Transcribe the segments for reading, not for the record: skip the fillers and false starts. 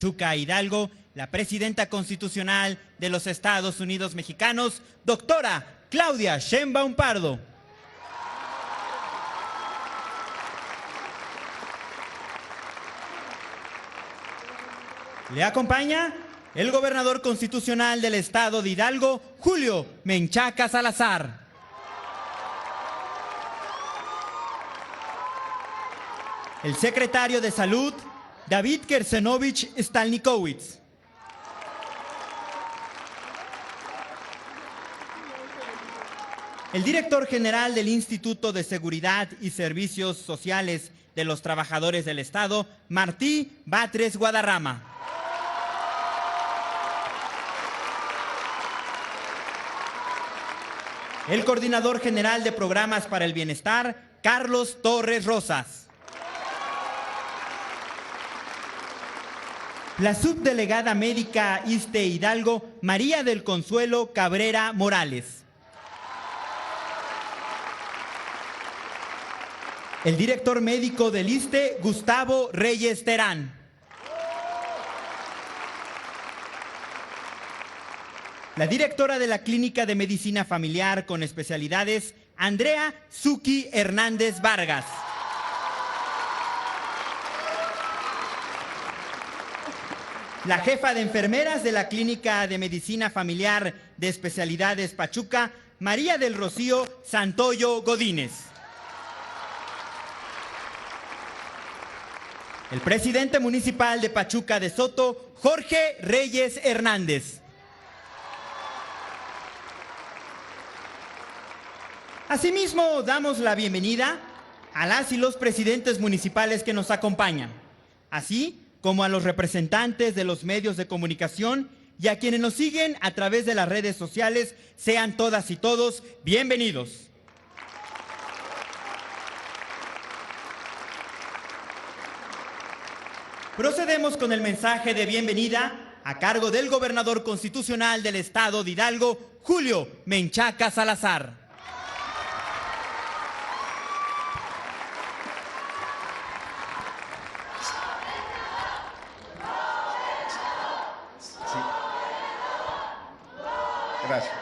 Pachuca Hidalgo, la presidenta constitucional de los Estados Unidos mexicanos, doctora Claudia Sheinbaum Pardo. Le acompaña el gobernador constitucional del estado de Hidalgo, Julio Menchaca Salazar. El secretario de Salud, David Kersenovich Stalnikowicz. El director general del Instituto de Seguridad y Servicios Sociales de los Trabajadores del Estado, Martí Batres Guadarrama. El coordinador general de Programas para el Bienestar, Carlos Torres Rosas. La subdelegada médica ISSSTE Hidalgo, María del Consuelo Cabrera Morales. El director médico del ISSSTE, Gustavo Reyes Terán. La directora de la Clínica de Medicina Familiar con especialidades, Andrea Zucchi Hernández Vargas. La jefa de enfermeras de la Clínica de Medicina Familiar de Especialidades Pachuca, María del Rocío Santoyo Godínez. El presidente municipal de Pachuca de Soto, Jorge Reyes Hernández. Asimismo, damos la bienvenida a las y los presidentes municipales que nos acompañan, así como a los representantes de los medios de comunicación y a quienes nos siguen a través de las redes sociales. Sean todas y todos bienvenidos. Procedemos con el mensaje de bienvenida a cargo del gobernador constitucional del estado de Hidalgo, Julio Menchaca Salazar. Gracias.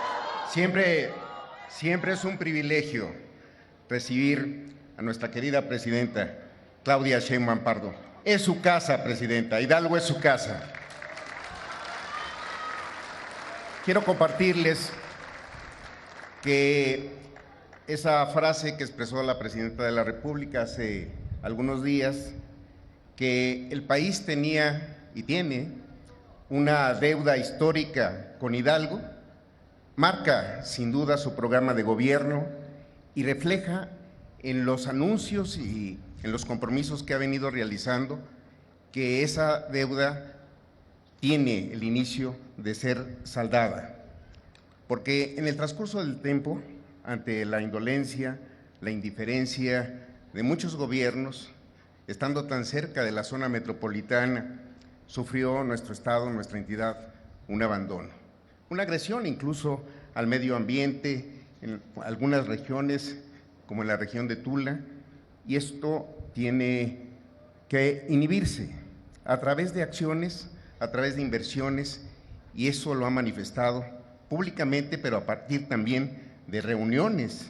Siempre es un privilegio recibir a nuestra querida presidenta, Claudia Sheinbaum Pardo. Es su casa, presidenta. Hidalgo es su casa. Quiero compartirles que esa frase que expresó la presidenta de la República hace algunos días, que el país tenía y tiene una deuda histórica con Hidalgo, marca sin duda su programa de gobierno y refleja en los anuncios y en los compromisos que ha venido realizando que esa deuda tiene el inicio de ser saldada. Porque en el transcurso del tiempo, ante la indolencia, la indiferencia de muchos gobiernos, estando tan cerca de la zona metropolitana, sufrió nuestro estado, nuestra entidad, un abandono. Una agresión incluso al medio ambiente en algunas regiones, como en la región de Tula, y esto tiene que inhibirse a través de acciones, a través de inversiones, y eso lo ha manifestado públicamente, pero a partir también de reuniones,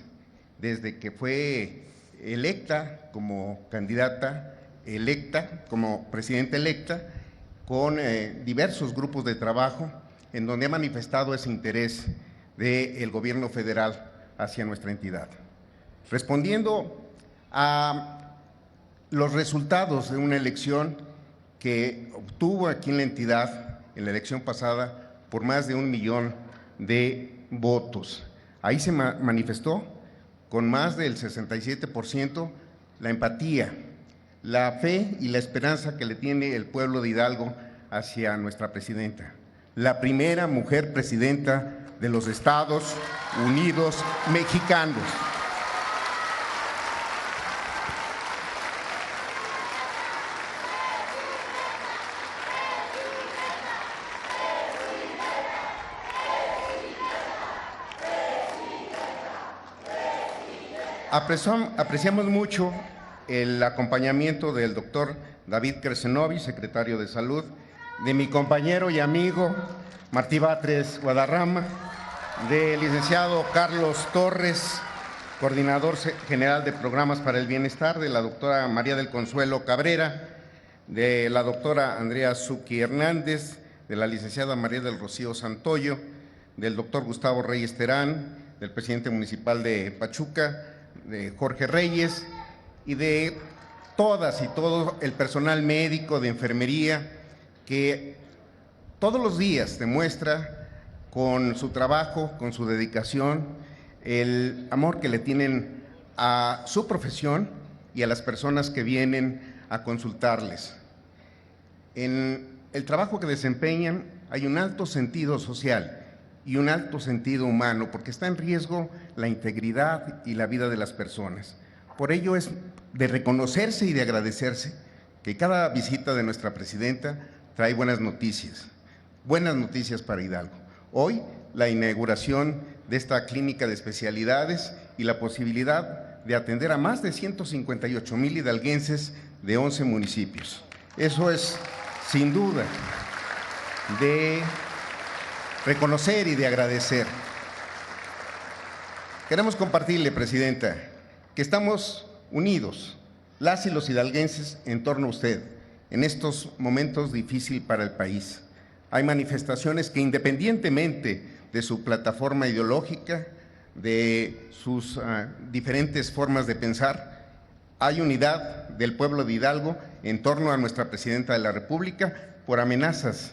desde que fue electa como candidata, electa como presidenta electa, con diversos grupos de trabajo, en donde ha manifestado ese interés del gobierno federal hacia nuestra entidad. Respondiendo a los resultados de una elección que obtuvo aquí en la entidad, en la elección pasada, por más de 1 millón de votos. Ahí se manifestó con más del 67% la empatía, la fe y la esperanza que le tiene el pueblo de Hidalgo hacia nuestra presidenta, la primera mujer presidenta de los Estados Unidos mexicanos. Apreciamos mucho el acompañamiento del doctor David Kersenovich, secretario de Salud, de mi compañero y amigo Martí Batres Guadarrama, del licenciado Carlos Torres, coordinador general de programas para el bienestar, de la doctora María del Consuelo Cabrera, de la doctora Andrea Zucchi Hernández, de la licenciada María del Rocío Santoyo, del doctor Gustavo Reyes Terán, del presidente municipal de Pachuca, de Jorge Reyes, y de todas y todo el personal médico, de enfermería, que todos los días demuestra con su trabajo, con su dedicación, el amor que le tienen a su profesión y a las personas que vienen a consultarles. En el trabajo que desempeñan hay un alto sentido social y un alto sentido humano, porque está en riesgo la integridad y la vida de las personas. Por ello es de reconocerse y de agradecerse que cada visita de nuestra presidenta trae buenas noticias para Hidalgo. Hoy, la inauguración de esta clínica de especialidades y la posibilidad de atender a más de 158,000 hidalguenses de 11 municipios. Eso es, sin duda, de reconocer y de agradecer. Queremos compartirle, Presidenta, que estamos unidos, las y los hidalguenses, en torno a usted, en estos momentos difíciles para el país. Hay manifestaciones que, independientemente de su plataforma ideológica, de sus diferentes formas de pensar, hay unidad del pueblo de Hidalgo en torno a nuestra Presidenta de la República por amenazas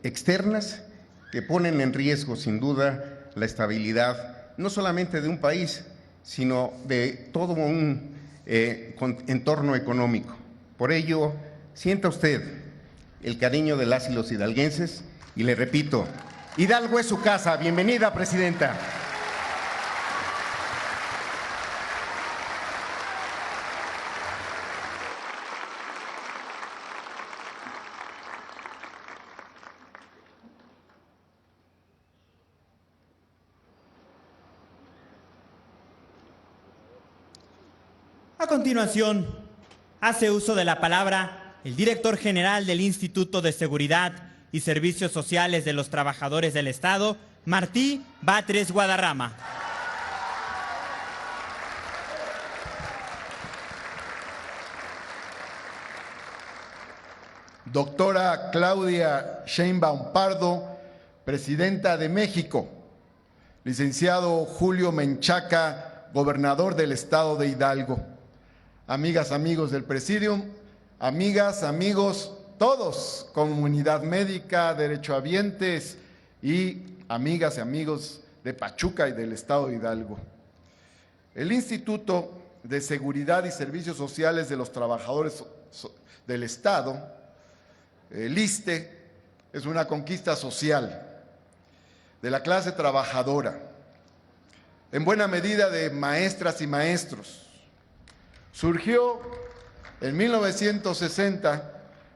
externas que ponen en riesgo, sin duda, la estabilidad, no solamente de un país, sino de todo un entorno económico. Por ello, sienta usted el cariño de las y los hidalguenses y le repito, Hidalgo es su casa. Bienvenida, Presidenta. A continuación, hace uso de la palabra el director general del Instituto de Seguridad y Servicios Sociales de los Trabajadores del Estado, Martí Batres Guadarrama. Doctora Claudia Sheinbaum Pardo, Presidenta de México. Licenciado Julio Menchaca, Gobernador del Estado de Hidalgo. Amigas, amigos del Presidium, amigas, amigos, todos, comunidad médica, derechohabientes y amigas y amigos de Pachuca y del Estado de Hidalgo. El Instituto de Seguridad y Servicios Sociales de los Trabajadores del Estado, el ISSSTE, es una conquista social de la clase trabajadora, en buena medida de maestras y maestros. Surgió en 1960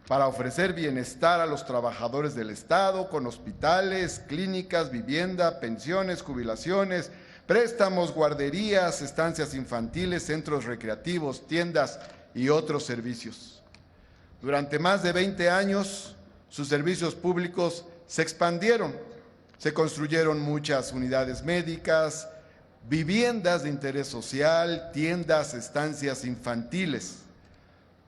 para ofrecer bienestar a los trabajadores del Estado con hospitales, clínicas, vivienda, pensiones, jubilaciones, préstamos, guarderías, estancias infantiles, centros recreativos, tiendas y otros servicios. Durante más de 20 años, sus servicios públicos se expandieron, se construyeron muchas unidades médicas, viviendas de interés social, tiendas, estancias infantiles.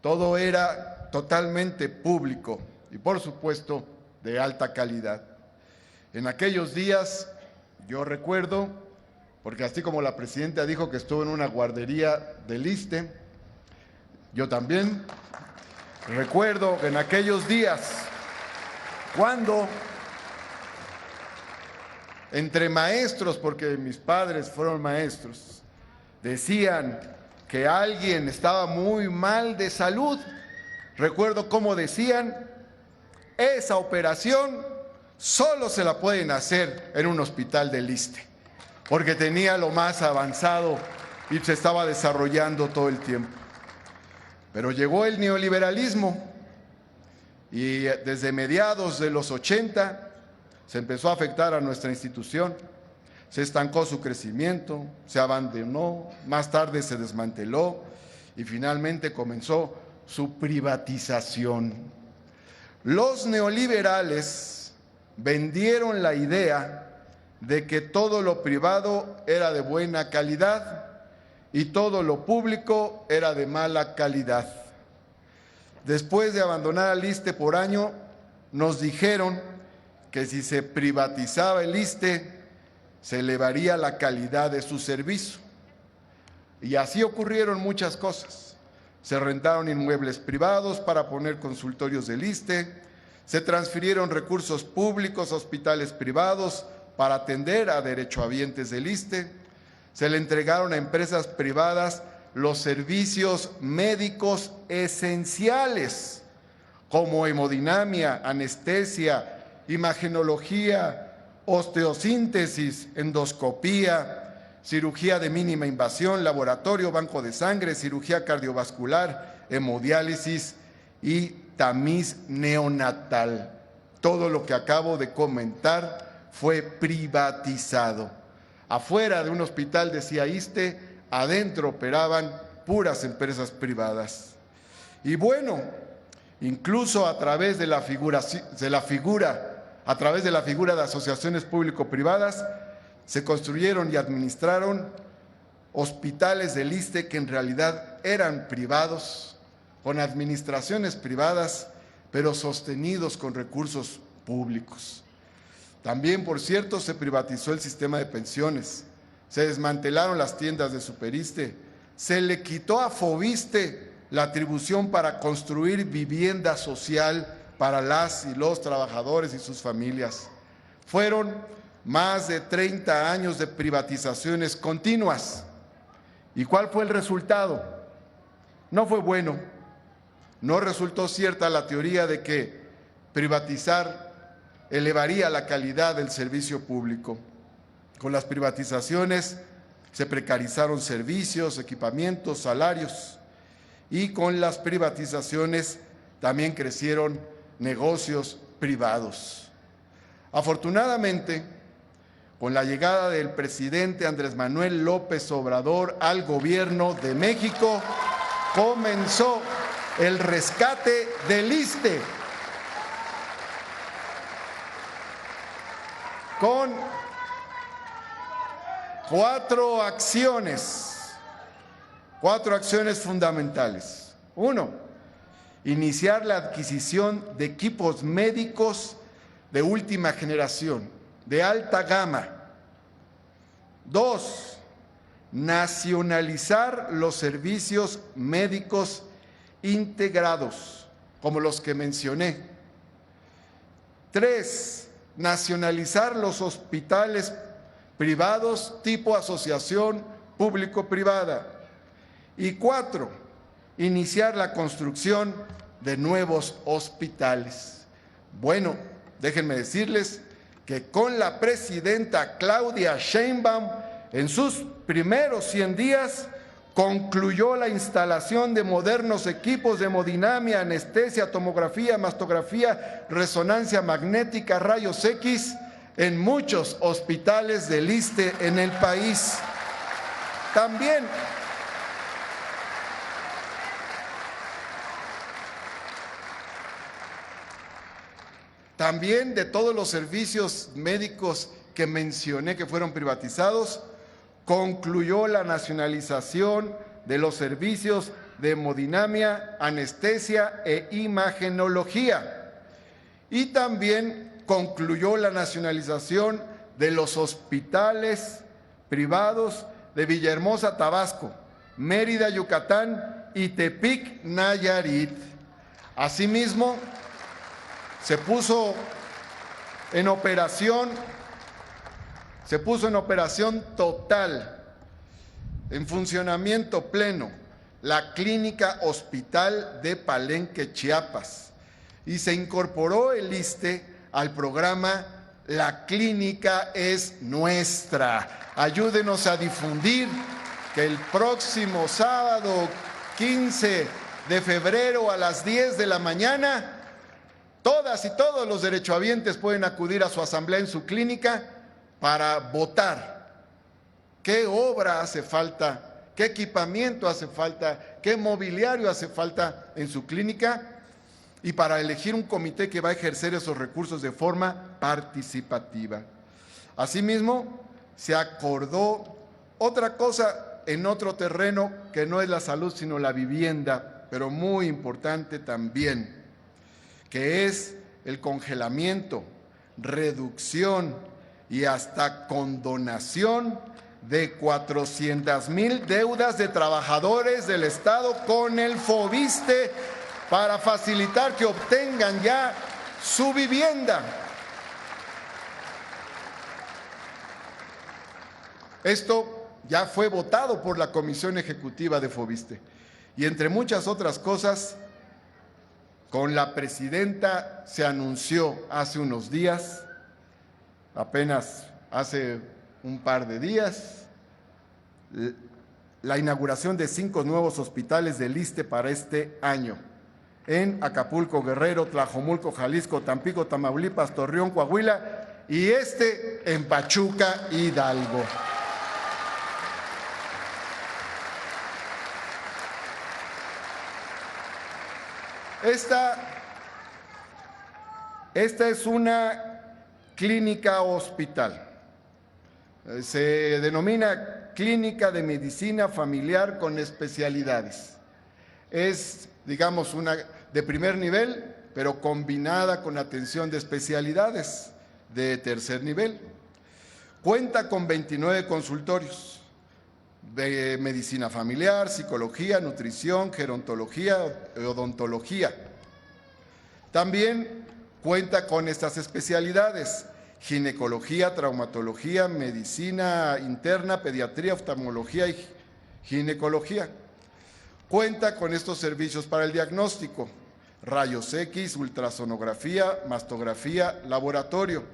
Todo era totalmente público y, por supuesto, de alta calidad. En aquellos días, yo recuerdo, porque así como la presidenta dijo que estuvo en una guardería del ISSSTE, yo también recuerdo que en aquellos días, cuando entre maestros, porque mis padres fueron maestros, decían que alguien estaba muy mal de salud. Recuerdo cómo decían, esa operación solo se la pueden hacer en un hospital del ISSSTE, porque tenía lo más avanzado y se estaba desarrollando todo el tiempo. Pero llegó el neoliberalismo y desde mediados de los 80 se empezó a afectar a nuestra institución, se estancó su crecimiento, se abandonó, más tarde se desmanteló y finalmente comenzó su privatización. Los neoliberales vendieron la idea de que todo lo privado era de buena calidad y todo lo público era de mala calidad. Después de abandonar al ISSSTE por año, nos dijeron que si se privatizaba el ISSSTE, se elevaría la calidad de su servicio. Y así ocurrieron muchas cosas. Se rentaron inmuebles privados para poner consultorios del ISSSTE, se transfirieron recursos públicos a hospitales privados para atender a derechohabientes del ISSSTE, se le entregaron a empresas privadas los servicios médicos esenciales, como hemodinamia, anestesia, imagenología, osteosíntesis, endoscopía, cirugía de mínima invasión, laboratorio, banco de sangre, cirugía cardiovascular, hemodiálisis y tamiz neonatal. Todo lo que acabo de comentar fue privatizado. Afuera de un hospital decía ISSSTE, adentro operaban puras empresas privadas. Y bueno, incluso a través de la figura de asociaciones público-privadas, se construyeron y administraron hospitales del ISSSTE que en realidad eran privados, con administraciones privadas, pero sostenidos con recursos públicos. También, por cierto, se privatizó el sistema de pensiones, se desmantelaron las tiendas de Superiste, se le quitó a Fobiste la atribución para construir vivienda social para las y los trabajadores y sus familias. Fueron más de 30 años de privatizaciones continuas. ¿Y cuál fue el resultado? No fue bueno. No resultó cierta la teoría de que privatizar elevaría la calidad del servicio público. Con las privatizaciones se precarizaron servicios, equipamientos, salarios, y con las privatizaciones también crecieron negocios privados. Afortunadamente, con la llegada del presidente Andrés Manuel López Obrador al gobierno de México, comenzó el rescate del ISSSTE con 4 acciones fundamentales. 1, iniciar la adquisición de equipos médicos de última generación, de alta gama. 2, nacionalizar los servicios médicos integrados, como los que mencioné. 3, nacionalizar los hospitales privados tipo asociación público-privada. Y 4, iniciar la construcción de nuevos hospitales. Bueno, déjenme decirles que con la presidenta Claudia Sheinbaum, en sus primeros 100 días, concluyó la instalación de modernos equipos de hemodinamia, anestesia, tomografía, mastografía, resonancia magnética, rayos X en muchos hospitales del ISSSTE en el país. También de todos los servicios médicos que mencioné que fueron privatizados, concluyó la nacionalización de los servicios de hemodinamia, anestesia e imagenología. Y también concluyó la nacionalización de los hospitales privados de Villahermosa, Tabasco, Mérida, Yucatán y Tepic, Nayarit. Asimismo, se puso en operación total, en funcionamiento pleno, la Clínica Hospital de Palenque, Chiapas, y se incorporó el ISSSTE al programa La Clínica es Nuestra. Ayúdenos a difundir que el próximo sábado 15 de febrero a las 10 de la mañana, todas y todos los derechohabientes pueden acudir a su asamblea en su clínica para votar qué obra hace falta, qué equipamiento hace falta, qué mobiliario hace falta en su clínica, y para elegir un comité que va a ejercer esos recursos de forma participativa. Asimismo, se acordó otra cosa en otro terreno que no es la salud, sino la vivienda, pero muy importante también, que es el congelamiento, reducción y hasta condonación de 400,000 deudas de trabajadores del Estado con el Fobiste para facilitar que obtengan ya su vivienda. Esto ya fue votado por la Comisión Ejecutiva de Fobiste y entre muchas otras cosas, con la presidenta se anunció hace unos días, apenas hace un par de días, la inauguración de 5 nuevos hospitales del ISSSTE para este año, en Acapulco, Guerrero, Tlajomulco, Jalisco, Tampico, Tamaulipas, Torreón, Coahuila y en Pachuca, Hidalgo. Esta es una clínica hospital. Se denomina Clínica de Medicina Familiar con especialidades. Es, digamos, una de primer nivel, pero combinada con atención de especialidades de tercer nivel. Cuenta con 29 consultorios de medicina familiar, psicología, nutrición, gerontología, odontología. También cuenta con estas especialidades: ginecología, traumatología, medicina interna, pediatría, oftalmología y ginecología. Cuenta con estos servicios para el diagnóstico: rayos X, ultrasonografía, mastografía, laboratorio.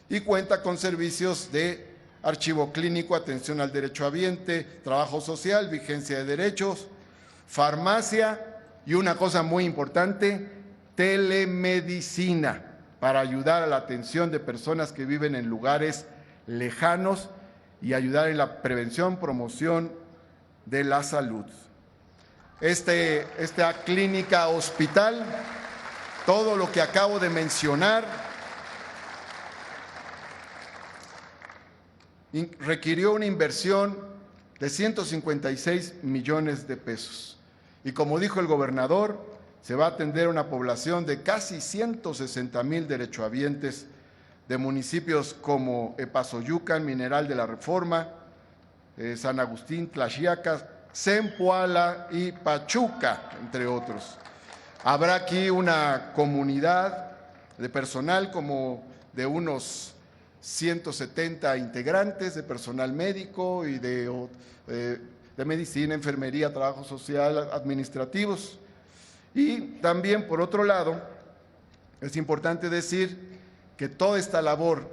Y cuenta con servicios de archivo clínico, atención al derechohabiente, trabajo social, vigencia de derechos, farmacia y una cosa muy importante, telemedicina, para ayudar a la atención de personas que viven en lugares lejanos y ayudar en la prevención, promoción de la salud. Esta clínica hospital, todo lo que acabo de mencionar, requirió una inversión de 156 millones de pesos. Y como dijo el gobernador, se va a atender a una población de casi 160,000 derechohabientes de municipios como Epazoyucan, Mineral de la Reforma, San Agustín, Tlaxiaca, Zempoala y Pachuca, entre otros. Habrá aquí una comunidad de personal como de unos 170 integrantes, de personal médico y de medicina, enfermería, trabajo social, administrativos. Y también, por otro lado, es importante decir que toda esta labor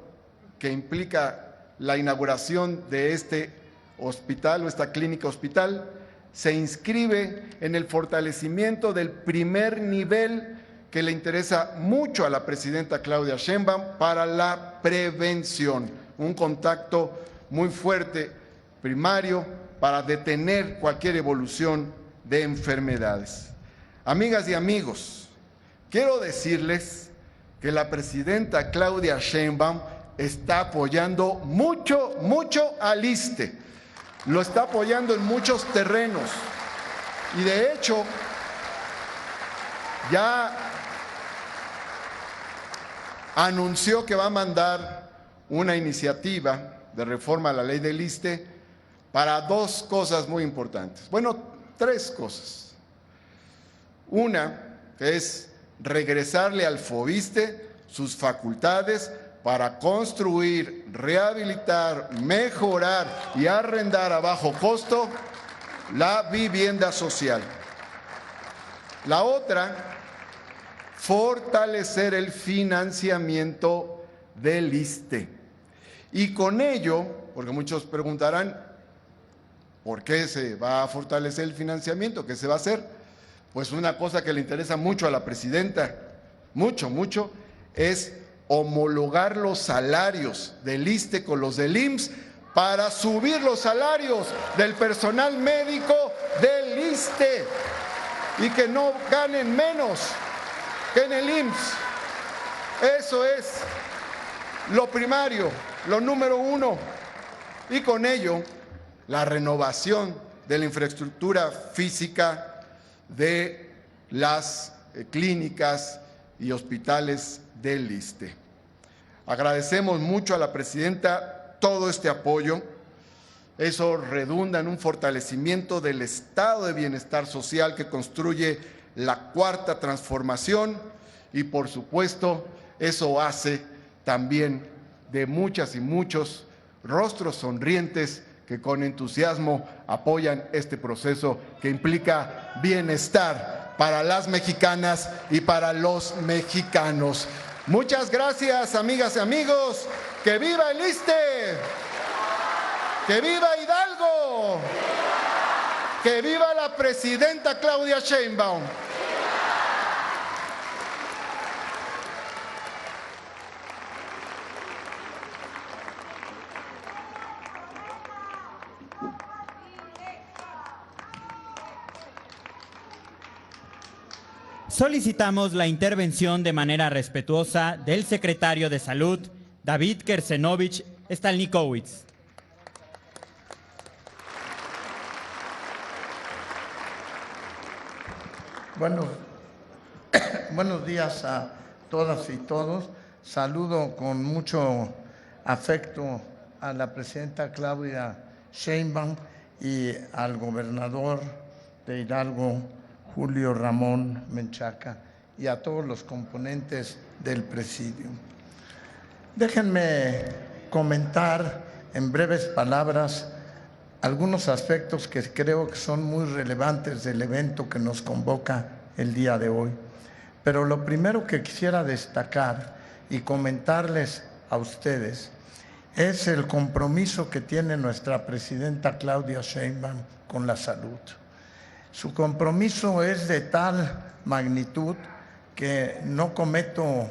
que implica la inauguración de este hospital o esta clínica hospital se inscribe en el fortalecimiento del primer nivel que le interesa mucho a la presidenta Claudia Sheinbaum para la prevención, un contacto muy fuerte, primario, para detener cualquier evolución de enfermedades. Amigas y amigos, quiero decirles que la presidenta Claudia Sheinbaum está apoyando mucho al ISSSTE, lo está apoyando en muchos terrenos y de hecho ya anunció que va a mandar una iniciativa de reforma a la ley del ISSSTE para 2 cosas muy importantes. Bueno, 3 cosas. Una es regresarle al Fobiste sus facultades para construir, rehabilitar, mejorar y arrendar a bajo costo la vivienda social. La otra, fortalecer el financiamiento del ISSSTE. Y con ello, porque muchos preguntarán, ¿por qué se va a fortalecer el financiamiento? ¿Qué se va a hacer? Pues una cosa que le interesa mucho a la presidenta, mucho, es homologar los salarios del ISSSTE con los del IMSS para subir los salarios del personal médico del ISSSTE y que no ganen menos que en el IMSS. Eso es lo primario, lo número uno. Y con ello, la renovación de la infraestructura física de las clínicas y hospitales del ISSSTE. Agradecemos mucho a la presidenta todo este apoyo. Eso redunda en un fortalecimiento del estado de bienestar social que construye la cuarta transformación y, por supuesto, eso hace también de muchas y muchos rostros sonrientes que con entusiasmo apoyan este proceso que implica bienestar para las mexicanas y para los mexicanos. Muchas gracias, amigas y amigos. ¡Que viva el ISSSTE! ¡Que viva Hidalgo! ¡Que viva la presidenta Claudia Sheinbaum! Solicitamos la intervención de manera respetuosa del secretario de Salud, David Kersenovich Stalnikowicz. Buenos días a todas y todos. Saludo con mucho afecto a la presidenta Claudia Sheinbaum y al gobernador de Hidalgo, Julio Ramón Menchaca, y a todos los componentes del presidio. Déjenme comentar en breves palabras algunos aspectos que creo que son muy relevantes del evento que nos convoca el día de hoy. Pero lo primero que quisiera destacar y comentarles a ustedes es el compromiso que tiene nuestra presidenta Claudia Sheinbaum con la salud. Su compromiso es de tal magnitud que no cometo,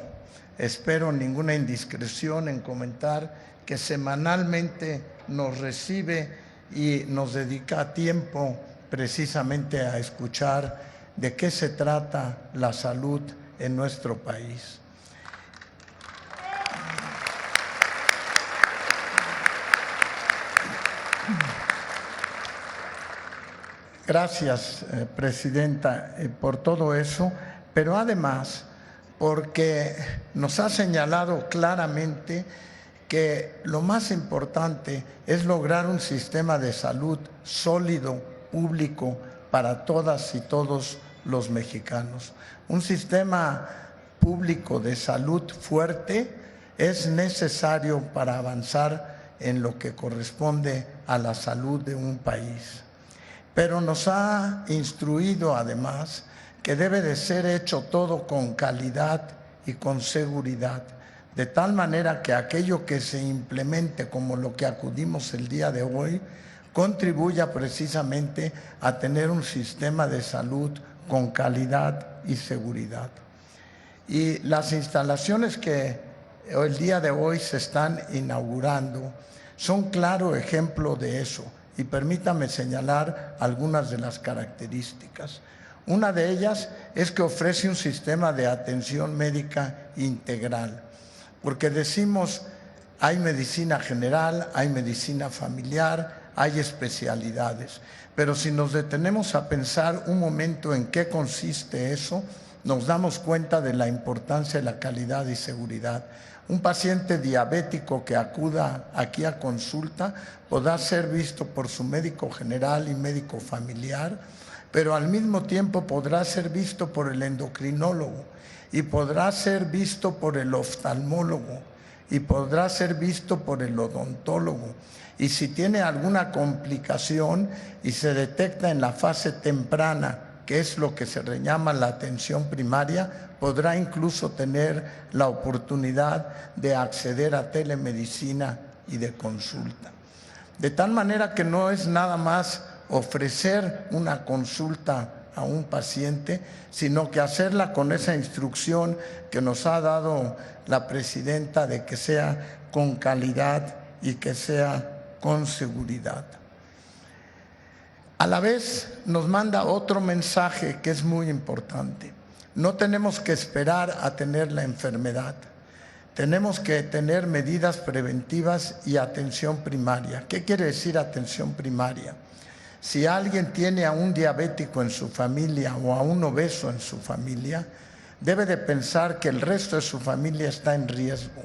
espero, ninguna indiscreción en comentar que semanalmente nos recibe y nos dedica tiempo precisamente a escuchar de qué se trata la salud en nuestro país. Gracias, Presidenta, por todo eso, pero además porque nos ha señalado claramente que lo más importante es lograr un sistema de salud sólido, público, para todas y todos los mexicanos. Un sistema público de salud fuerte es necesario para avanzar en lo que corresponde a la salud de un país. Pero nos ha instruido además que debe de ser hecho todo con calidad y con seguridad, de tal manera que aquello que se implemente, como lo que acudimos el día de hoy, contribuya precisamente a tener un sistema de salud con calidad y seguridad. Y las instalaciones que el día de hoy se están inaugurando son claro ejemplo de eso. Y permítame señalar algunas de las características. Una de ellas es que ofrece un sistema de atención médica integral, porque decimos hay medicina general, hay medicina familiar, hay especialidades, pero si nos detenemos a pensar un momento en qué consiste eso, nos damos cuenta de la importancia de la calidad y seguridad. Un paciente diabético que acuda aquí a consulta podrá ser visto por su médico general y médico familiar, pero al mismo tiempo podrá ser visto por el endocrinólogo y podrá ser visto por el oftalmólogo y podrá ser visto por el odontólogo. Y si tiene alguna complicación y se detecta en la fase temprana, que es lo que se le llama la atención primaria, podrá incluso tener la oportunidad de acceder a telemedicina y de consulta. De tal manera que no es nada más ofrecer una consulta a un paciente, sino que hacerla con esa instrucción que nos ha dado la presidenta de que sea con calidad y que sea con seguridad. A la vez nos manda otro mensaje que es muy importante. No tenemos que esperar a tener la enfermedad. Tenemos que tener medidas preventivas y atención primaria. ¿Qué quiere decir atención primaria? Si alguien tiene a un diabético en su familia o a un obeso en su familia, debe de pensar que el resto de su familia está en riesgo.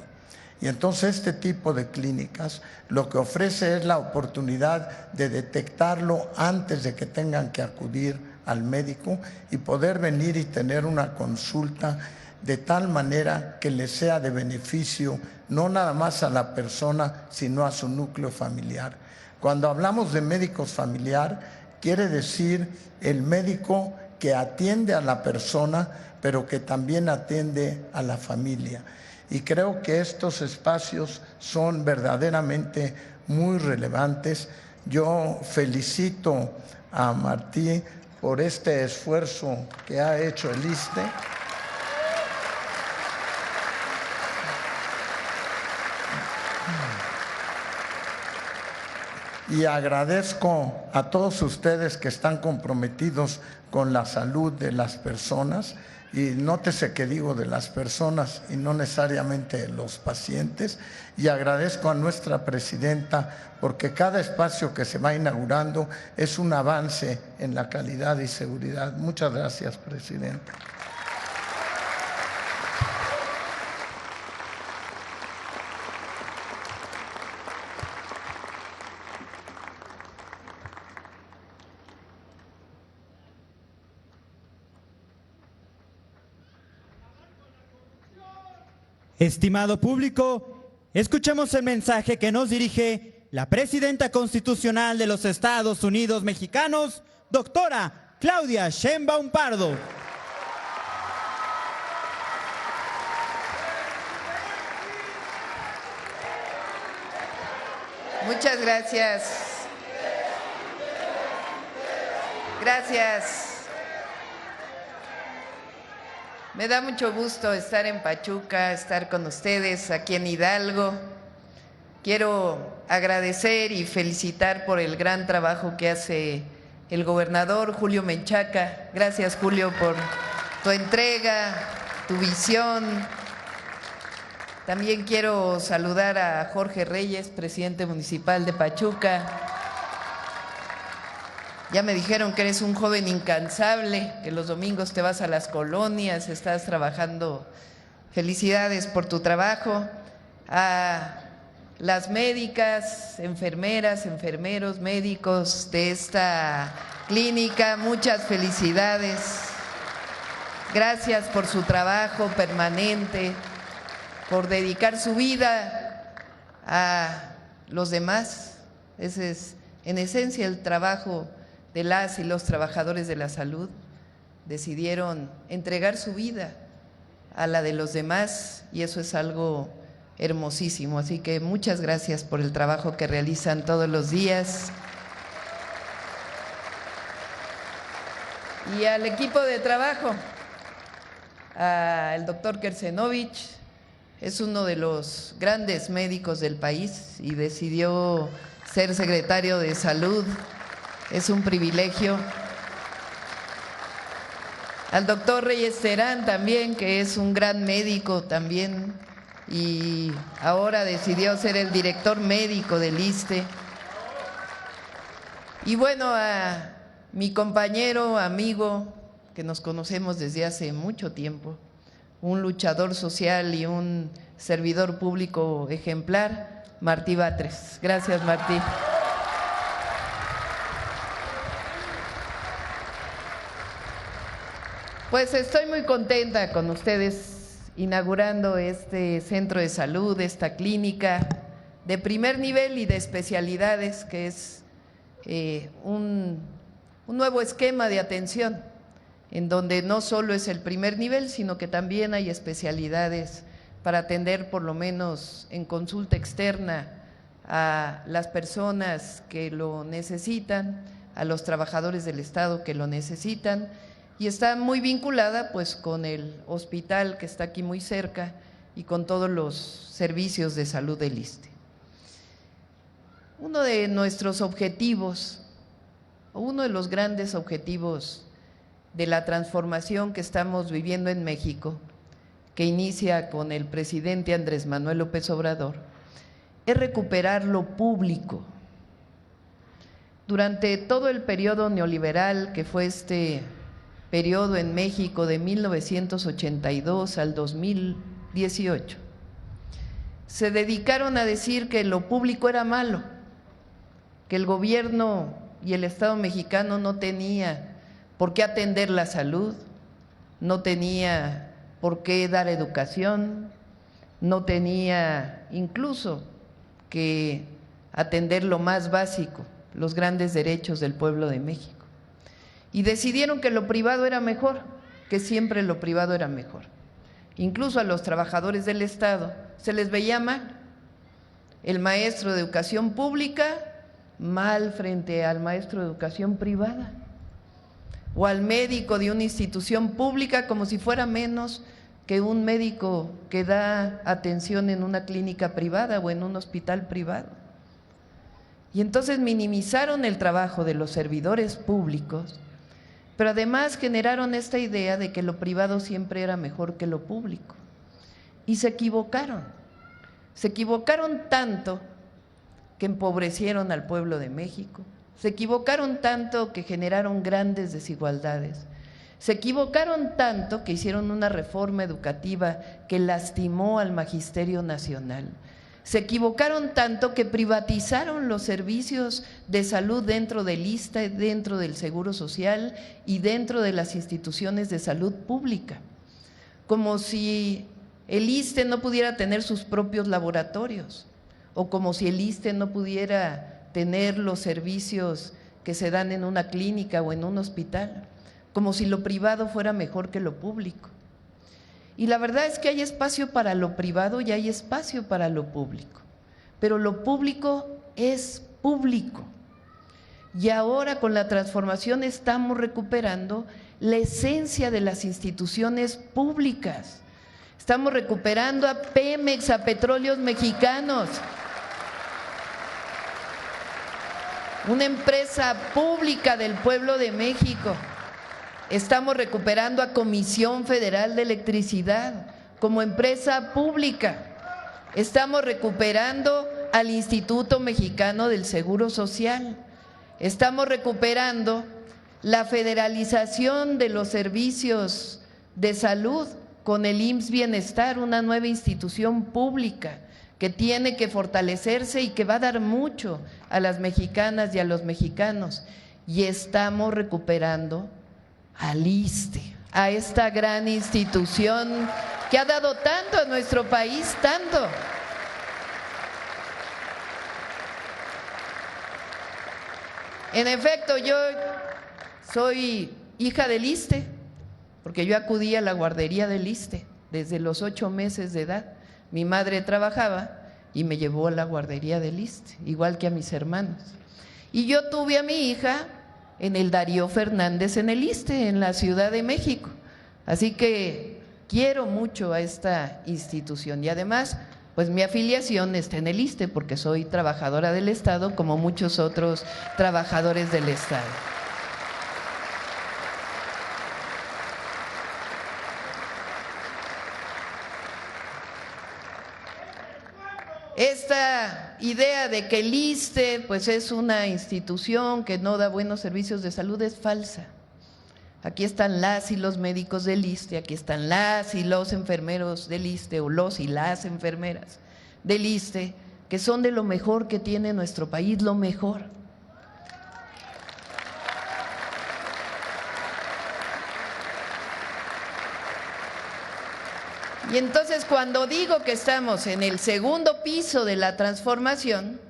Y entonces este tipo de clínicas lo que ofrece es la oportunidad de detectarlo antes de que tengan que acudir al médico y poder venir y tener una consulta de tal manera que le sea de beneficio no nada más a la persona, sino a su núcleo familiar. Cuando hablamos de médico familiar, quiere decir el médico que atiende a la persona, pero que también atiende a la familia. Y creo que estos espacios son verdaderamente muy relevantes. Yo felicito a Martí por este esfuerzo que ha hecho el ISSSTE. Y agradezco a todos ustedes que están comprometidos con la salud de las personas. Y nótese que digo de las personas y no necesariamente de los pacientes. Y agradezco a nuestra presidenta porque cada espacio que se va inaugurando es un avance en la calidad y seguridad. Muchas gracias, presidenta. Estimado público, escuchemos el mensaje que nos dirige la presidenta constitucional de los Estados Unidos mexicanos, doctora Claudia Sheinbaum Pardo. Muchas gracias. Gracias. Me da mucho gusto estar en Pachuca, estar con ustedes aquí en Hidalgo. Quiero agradecer y felicitar por el gran trabajo que hace el gobernador Julio Menchaca. Gracias, Julio, por tu entrega, tu visión. También quiero saludar a Jorge Reyes, presidente municipal de Pachuca. Ya me dijeron que eres un joven incansable, que los domingos te vas a las colonias, estás trabajando. Felicidades por tu trabajo. A las médicas, enfermeras, enfermeros, médicos de esta clínica, muchas felicidades. Gracias por su trabajo permanente, por dedicar su vida a los demás. Ese es, en esencia, el trabajo de las y los trabajadores de la salud. Decidieron entregar su vida a la de los demás y eso es algo hermosísimo. Así que muchas gracias por el trabajo que realizan todos los días. Y al equipo de trabajo, al doctor Kersenovich, es uno de los grandes médicos del país y decidió ser secretario de Salud. Es un privilegio. Al doctor Reyes Terán también, que es un gran médico también y ahora decidió ser el director médico del ISSSTE. Y bueno, a mi compañero, amigo, que nos conocemos desde hace mucho tiempo, un luchador social y un servidor público ejemplar, Martí Batres. Gracias, Martí. Pues estoy muy contenta con ustedes inaugurando este centro de salud, esta clínica de primer nivel y de especialidades, que es un nuevo esquema de atención, en donde no solo es el primer nivel, sino que también hay especialidades para atender por lo menos en consulta externa a las personas que lo necesitan, a los trabajadores del Estado que lo necesitan, y está muy vinculada pues con el hospital que está aquí muy cerca y con todos los servicios de salud del ISSSTE. Uno de nuestros objetivos, o uno de los grandes objetivos de la transformación que estamos viviendo en México, que inicia con el presidente Andrés Manuel López Obrador, es recuperar lo público. Durante todo el periodo neoliberal, que fue este periodo en México de 1982 al 2018, se dedicaron a decir que lo público era malo, que el gobierno y el Estado mexicano no tenía por qué atender la salud, no tenía por qué dar educación, no tenía incluso que atender lo más básico, los grandes derechos del pueblo de México. Y decidieron que lo privado era mejor, que siempre lo privado era mejor. Incluso a los trabajadores del Estado se les veía mal. El maestro de educación pública, mal frente al maestro de educación privada. O al médico de una institución pública como si fuera menos que un médico que da atención en una clínica privada o en un hospital privado. Y entonces minimizaron el trabajo de los servidores públicos, pero además generaron esta idea de que lo privado siempre era mejor que lo público. Y se equivocaron tanto que empobrecieron al pueblo de México, se equivocaron tanto que generaron grandes desigualdades, se equivocaron tanto que hicieron una reforma educativa que lastimó al Magisterio Nacional, se equivocaron tanto que privatizaron los servicios de salud dentro del ISSSTE, dentro del Seguro Social y dentro de las instituciones de salud pública, como si el ISSSTE no pudiera tener sus propios laboratorios, o como si el ISSSTE no pudiera tener los servicios que se dan en una clínica o en un hospital, como si lo privado fuera mejor que lo público. Y la verdad es que hay espacio para lo privado y hay espacio para lo público, pero lo público es público. Y ahora con la transformación estamos recuperando la esencia de las instituciones públicas. Estamos recuperando a Pemex, a Petróleos Mexicanos, una empresa pública del pueblo de México. Estamos recuperando a Comisión Federal de Electricidad como empresa pública. Estamos recuperando al Instituto Mexicano del Seguro Social. Estamos recuperando la federalización de los servicios de salud con el IMSS Bienestar, una nueva institución pública que tiene que fortalecerse y que va a dar mucho a las mexicanas y a los mexicanos. Y estamos recuperando al ISSSTE, a esta gran institución que ha dado tanto a nuestro país, tanto. En efecto, yo soy hija del ISSSTE, porque yo acudí a la guardería del ISSSTE desde los 8 meses de edad. Mi madre trabajaba y me llevó a la guardería del ISSSTE, igual que a mis hermanos. Y yo tuve a mi hija en el Darío Fernández en el ISSSTE, en la Ciudad de México. Así que quiero mucho a esta institución y además, pues mi afiliación está en el ISSSTE porque soy trabajadora del Estado como muchos otros trabajadores del Estado. Esta idea de que el ISSSTE pues es una institución que no da buenos servicios de salud es falsa. Aquí están las y los médicos del ISSSTE, aquí están las y los enfermeros del ISSSTE o los y las enfermeras del ISSSTE, que son de lo mejor que tiene nuestro país, lo mejor. Y entonces cuando digo que estamos en el segundo piso de la transformación,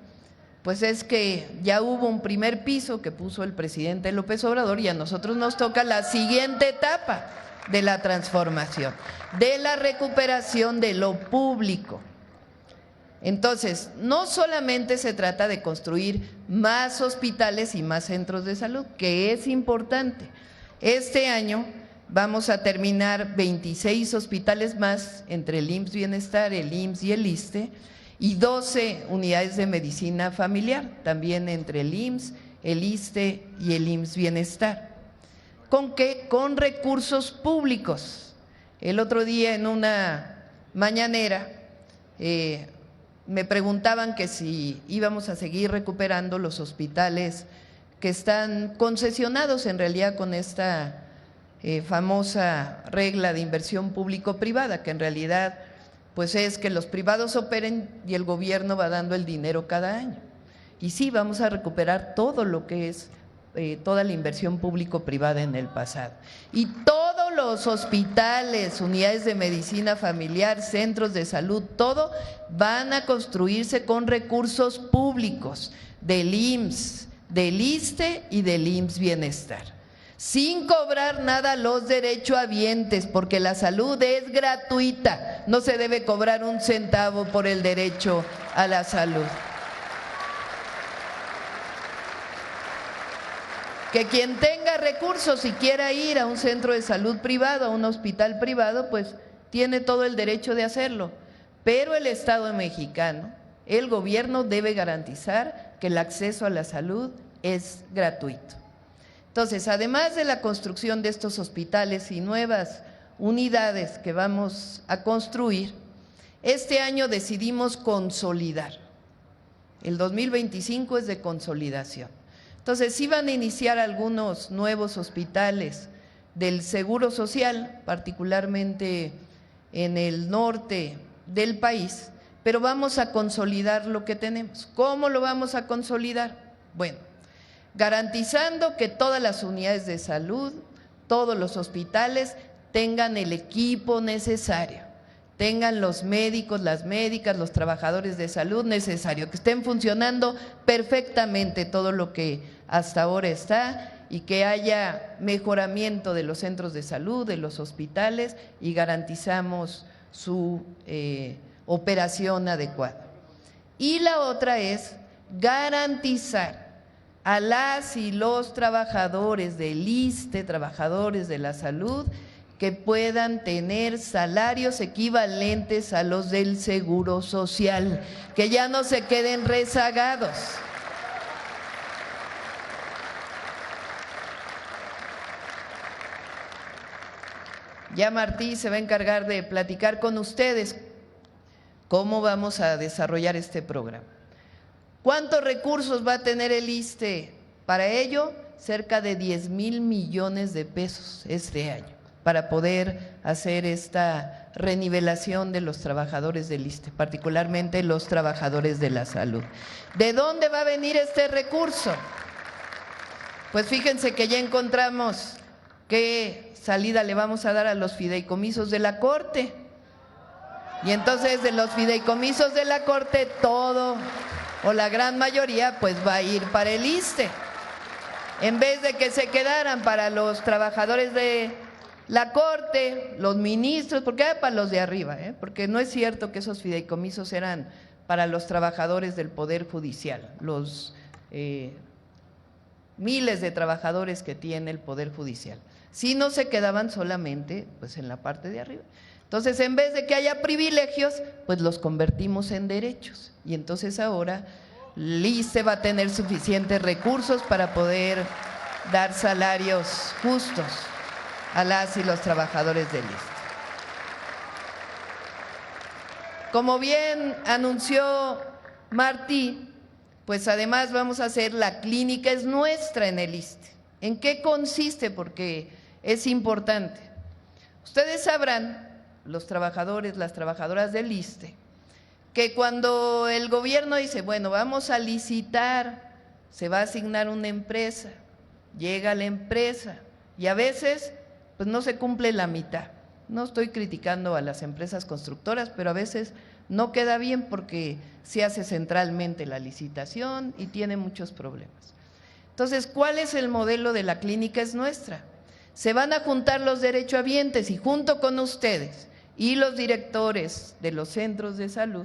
pues es que ya hubo un primer piso que puso el presidente López Obrador y a nosotros nos toca la siguiente etapa de la transformación, de la recuperación de lo público. Entonces, no solamente se trata de construir más hospitales y más centros de salud, que es importante. Este año vamos a terminar 26 hospitales más entre el IMSS Bienestar, el IMSS y el ISSSTE, y 12 unidades de medicina familiar, también entre el IMSS, el ISSSTE y el IMSS Bienestar. ¿Con qué? Con recursos públicos. El otro día en una mañanera me preguntaban que si íbamos a seguir recuperando los hospitales que están concesionados en realidad con esta famosa regla de inversión público-privada, que en realidad pues es que los privados operen y el gobierno va dando el dinero cada año. Y sí, vamos a recuperar todo lo que es toda la inversión público-privada en el pasado. Y todos los hospitales, unidades de medicina familiar, centros de salud, todo van a construirse con recursos públicos del IMSS, del ISSSTE y del IMSS Bienestar, sin cobrar nada a los derechohabientes, porque la salud es gratuita, no se debe cobrar un centavo por el derecho a la salud. Que quien tenga recursos y quiera ir a un centro de salud privado, a un hospital privado, pues tiene todo el derecho de hacerlo. Pero el Estado mexicano, el gobierno debe garantizar que el acceso a la salud es gratuito. Entonces, además de la construcción de estos hospitales y nuevas unidades que vamos a construir, este año decidimos consolidar. El 2025 es de consolidación. Entonces, sí van a iniciar algunos nuevos hospitales del Seguro Social, particularmente en el norte del país, pero vamos a consolidar lo que tenemos. ¿Cómo lo vamos a consolidar? Bueno, garantizando que todas las unidades de salud, todos los hospitales tengan el equipo necesario, tengan los médicos, las médicas, los trabajadores de salud necesario, que estén funcionando perfectamente todo lo que hasta ahora está y que haya mejoramiento de los centros de salud, de los hospitales y garantizamos su operación adecuada. Y la otra es garantizar a las y los trabajadores del ISSSTE, trabajadores de la salud, que puedan tener salarios equivalentes a los del Seguro Social, que ya no se queden rezagados. Ya Martí se va a encargar de platicar con ustedes cómo vamos a desarrollar este programa. ¿Cuántos recursos va a tener el ISSSTE para ello? Cerca de 10,000 millones de pesos este año, para poder hacer esta renivelación de los trabajadores del ISSSTE, particularmente los trabajadores de la salud. ¿De dónde va a venir este recurso? Pues fíjense que ya encontramos qué salida le vamos a dar a los fideicomisos de la Corte. Y entonces de los fideicomisos de la Corte todo o la gran mayoría pues va a ir para el ISSSTE. En vez de que se quedaran para los trabajadores de la Corte, los ministros, porque era para los de arriba, porque no es cierto que esos fideicomisos eran para los trabajadores del Poder Judicial, los miles de trabajadores que tiene el Poder Judicial. Si no se quedaban solamente pues en la parte de arriba. Entonces, en vez de que haya privilegios, pues los convertimos en derechos. Y entonces ahora el ISSSTE va a tener suficientes recursos para poder dar salarios justos a las y los trabajadores del ISSSTE. Como bien anunció Martí, pues además vamos a hacer la clínica es nuestra en el ISSSTE. ¿En qué consiste? Porque es importante. Ustedes sabrán, los trabajadores, las trabajadoras del ISSSTE, que cuando el gobierno dice, bueno, vamos a licitar, se va a asignar una empresa, llega la empresa y a veces pues no se cumple la mitad. No estoy criticando a las empresas constructoras, pero a veces no queda bien porque se hace centralmente la licitación y tiene muchos problemas. Entonces, ¿cuál es el modelo de la clínica es nuestra? Se van a juntar los derechohabientes y junto con ustedes y los directores de los centros de salud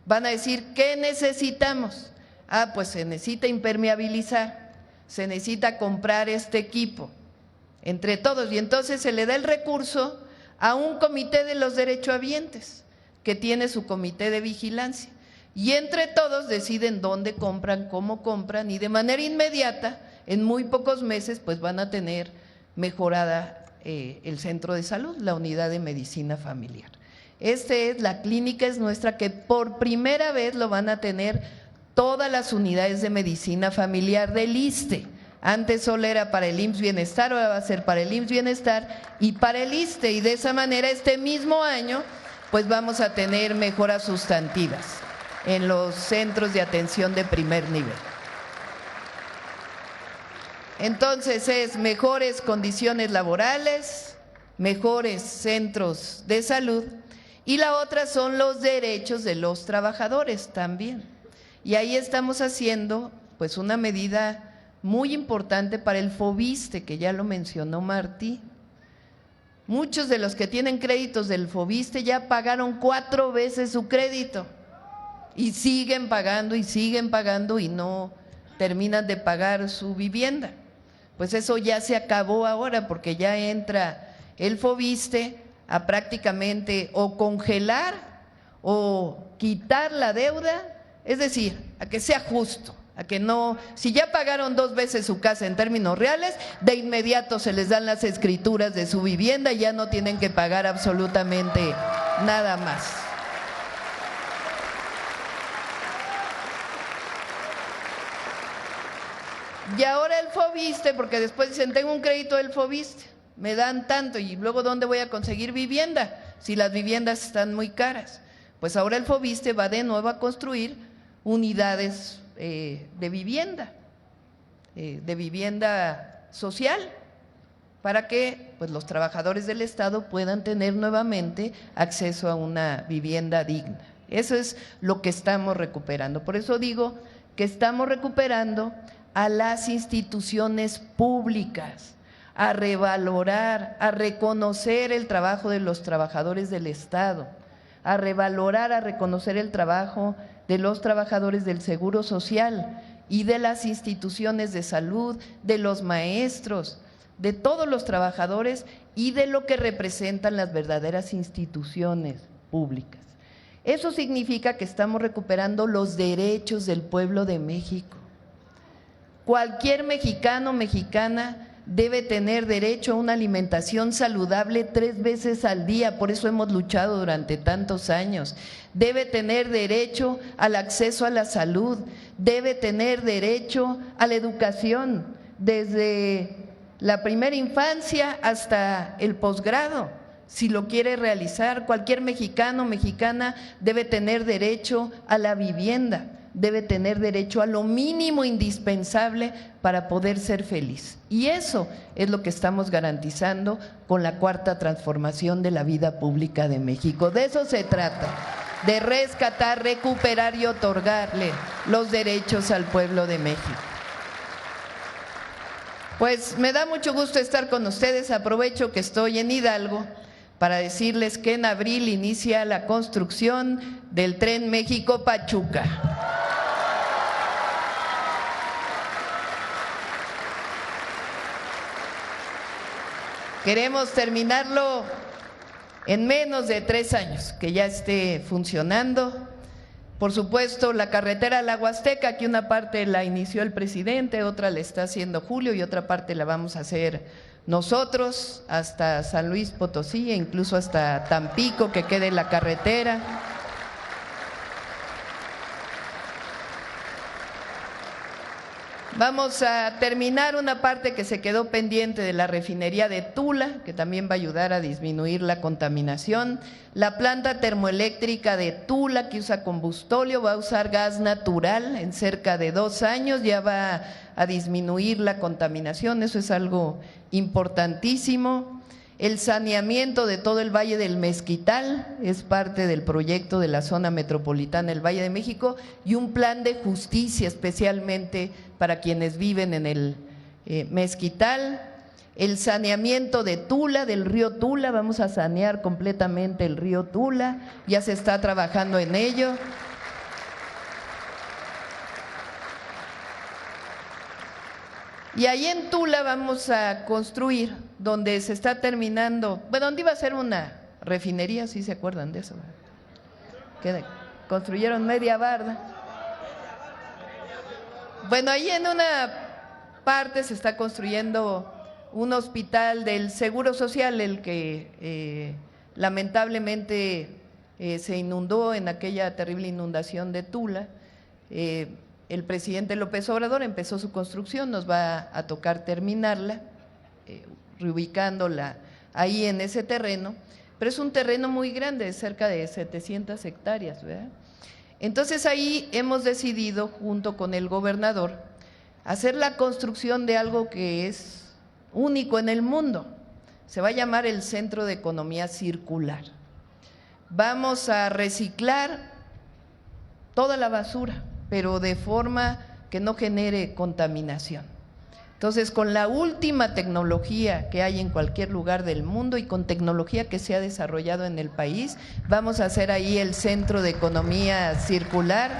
van a decir, ¿qué necesitamos? Ah, pues se necesita impermeabilizar, se necesita comprar este equipo, entre todos, y entonces se le da el recurso a un comité de los derechohabientes que tiene su comité de vigilancia y entre todos deciden dónde compran, cómo compran y de manera inmediata, en muy pocos meses, pues van a tener mejorada el centro de salud, la unidad de medicina familiar. Esta es la clínica, es nuestra, que por primera vez lo van a tener todas las unidades de medicina familiar del ISSSTE. Antes solo era para el IMSS Bienestar, ahora va a ser para el IMSS Bienestar y para el ISSSTE, y de esa manera este mismo año pues vamos a tener mejoras sustantivas en los centros de atención de primer nivel. Entonces es mejores condiciones laborales, mejores centros de salud, y la otra son los derechos de los trabajadores también. Y ahí estamos haciendo pues una medida muy importante para el FOBISSSTE, que ya lo mencionó Martí. Muchos de los que tienen créditos del FOBISSSTE ya pagaron 4 veces su crédito y siguen pagando y no terminan de pagar su vivienda. Pues eso ya se acabó ahora, porque ya entra el FOBISSSTE a prácticamente o congelar o quitar la deuda, es decir, a que sea justo, a que no, si ya pagaron 2 veces su casa en términos reales, de inmediato se les dan las escrituras de su vivienda y ya no tienen que pagar absolutamente nada más. Y ahora el FOBISSSTE, porque después dicen, tengo un crédito del FOBISSSTE, me dan tanto, y luego ¿dónde voy a conseguir vivienda? Si las viviendas están muy caras. Pues ahora el FOBISSSTE va de nuevo a construir unidades de vivienda social, para que pues los trabajadores del Estado puedan tener nuevamente acceso a una vivienda digna. Eso es lo que estamos recuperando. Por eso digo que estamos recuperando a las instituciones públicas, a revalorar, a reconocer el trabajo de los trabajadores del Estado, a revalorar, a reconocer el trabajo de los trabajadores del Seguro Social y de las instituciones de salud, de los maestros, de todos los trabajadores y de lo que representan las verdaderas instituciones públicas. Eso significa que estamos recuperando los derechos del pueblo de México. Cualquier mexicano o mexicana debe tener derecho a una alimentación saludable 3 veces al día, por eso hemos luchado durante tantos años. Debe tener derecho al acceso a la salud, debe tener derecho a la educación, desde la primera infancia hasta el posgrado. Si lo quiere realizar, cualquier mexicano o mexicana debe tener derecho a la vivienda, debe tener derecho a lo mínimo indispensable para poder ser feliz. Y eso es lo que estamos garantizando con la cuarta transformación de la vida pública de México. De eso se trata, de rescatar, recuperar y otorgarle los derechos al pueblo de México. Pues me da mucho gusto estar con ustedes. Aprovecho que estoy en Hidalgo para decirles que en abril inicia la construcción del Tren México-Pachuca. Queremos terminarlo en menos de 3 años, que ya esté funcionando. Por supuesto, la carretera a la Huasteca, que una parte la inició el presidente, otra la está haciendo Julio y otra parte la vamos a hacer nosotros, hasta San Luis Potosí e incluso hasta Tampico, que quede la carretera. Vamos a terminar una parte que se quedó pendiente de la refinería de Tula, que también va a ayudar a disminuir la contaminación. La planta termoeléctrica de Tula, que usa combustóleo, va a usar gas natural en cerca de 2 años, ya va a disminuir la contaminación, eso es algo importantísimo. El saneamiento de todo el Valle del Mezquital es parte del proyecto de la zona metropolitana del Valle de México, y un plan de justicia especialmente para quienes viven en el Mezquital. El saneamiento de Tula, del río Tula, vamos a sanear completamente el río Tula, ya se está trabajando en ello. Y ahí en Tula vamos a construir, donde se está terminando, bueno, donde iba a ser una refinería, ¿sí se acuerdan de eso? Que construyeron media barda. Bueno, ahí en una parte se está construyendo un hospital del Seguro Social, el que lamentablemente se inundó en aquella terrible inundación de Tula. El presidente López Obrador empezó su construcción, nos va a tocar terminarla, reubicándola ahí en ese terreno, pero es un terreno muy grande, cerca de 700 hectáreas, ¿verdad? Entonces ahí hemos decidido, junto con el gobernador, hacer la construcción de algo que es único en el mundo. Se va a llamar el Centro de Economía Circular. Vamos a reciclar toda la basura, pero de forma que no genere contaminación. Entonces, con la última tecnología que hay en cualquier lugar del mundo y con tecnología que se ha desarrollado en el país, vamos a hacer ahí el Centro de Economía Circular.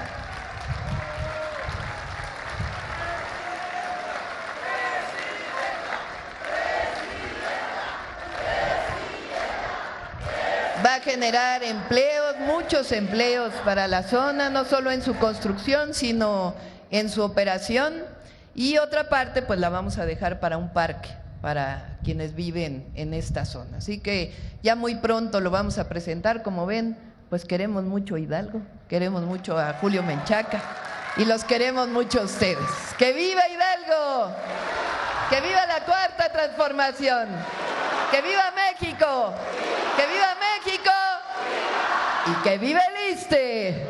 Va a generar empleos, muchos empleos para la zona, no solo en su construcción, sino en su operación. Y otra parte, pues la vamos a dejar para un parque, para quienes viven en esta zona. Así que ya muy pronto lo vamos a presentar. Como ven, pues queremos mucho a Hidalgo, queremos mucho a Julio Menchaca y los queremos mucho a ustedes. ¡Que viva Hidalgo! ¡Que viva la Cuarta Transformación! ¡Que viva México! ¡Que viva México! ¡Y que viva el ISSSTE!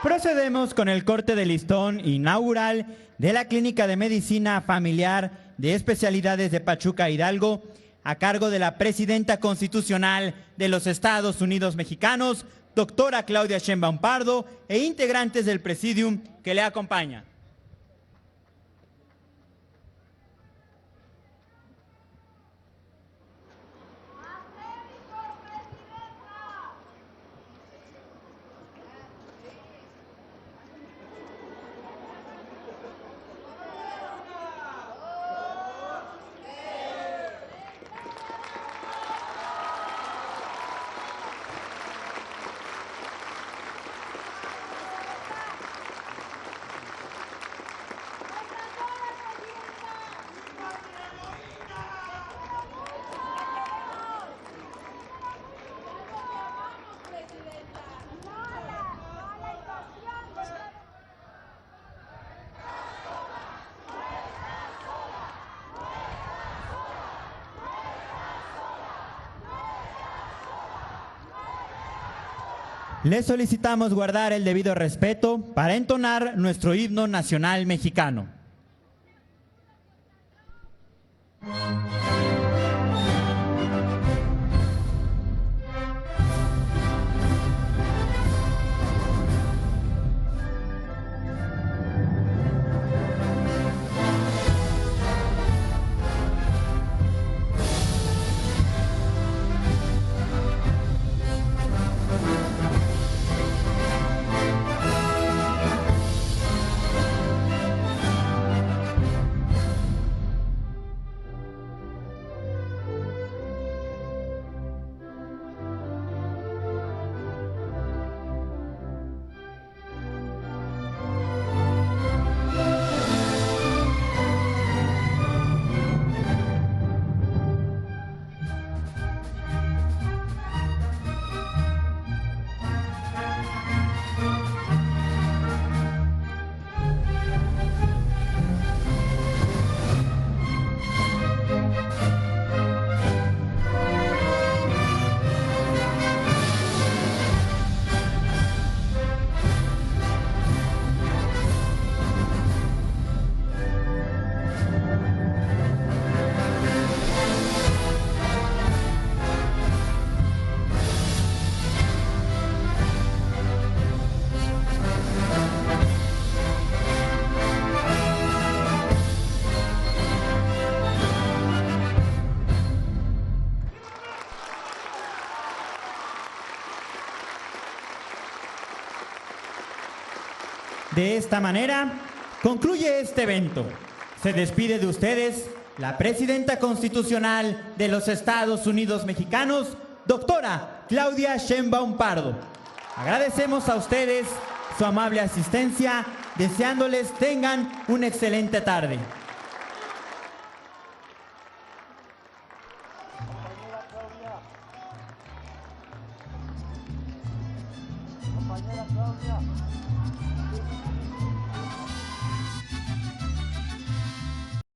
Procedemos con el corte de listón inaugural de la Clínica de Medicina Familiar de Especialidades de Pachuca, Hidalgo, a cargo de la Presidenta Constitucional de los Estados Unidos Mexicanos, doctora Claudia Sheinbaum Pardo, e integrantes del Presidium que le acompaña. Les solicitamos guardar el debido respeto para entonar nuestro himno nacional mexicano. De esta manera, concluye este evento, Se despide de ustedes la presidenta constitucional de los Estados Unidos mexicanos, doctora Claudia Sheinbaum Pardo. Agradecemos a ustedes su amable asistencia, deseándoles tengan una excelente tarde. Compañera Claudia.